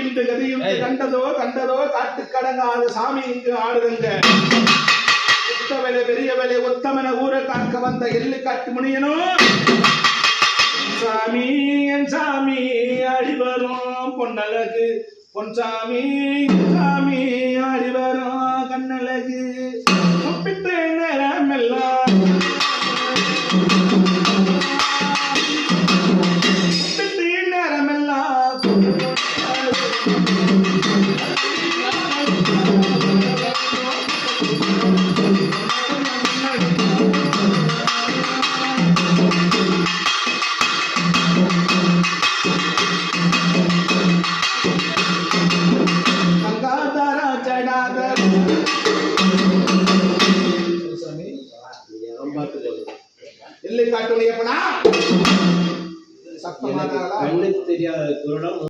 இந்த கதையும் கண்டதோ காட்டு கடங்காத சாமி இங்கு ஆடுதுங்க. பெரிய வேலை உத்தமன ஊரை காக்க வந்த எள்ளு காட்டு முனியனும் சாமி என் சாமி ஆடி வரும் பொன்னழகு பொன்சாமி சாமி ஆடி வரும் கண்ணழகு ஒப்பிட்டு நேரமெல்லாம் இல்லை காட்டுடைய சத்தமாக தெரியாத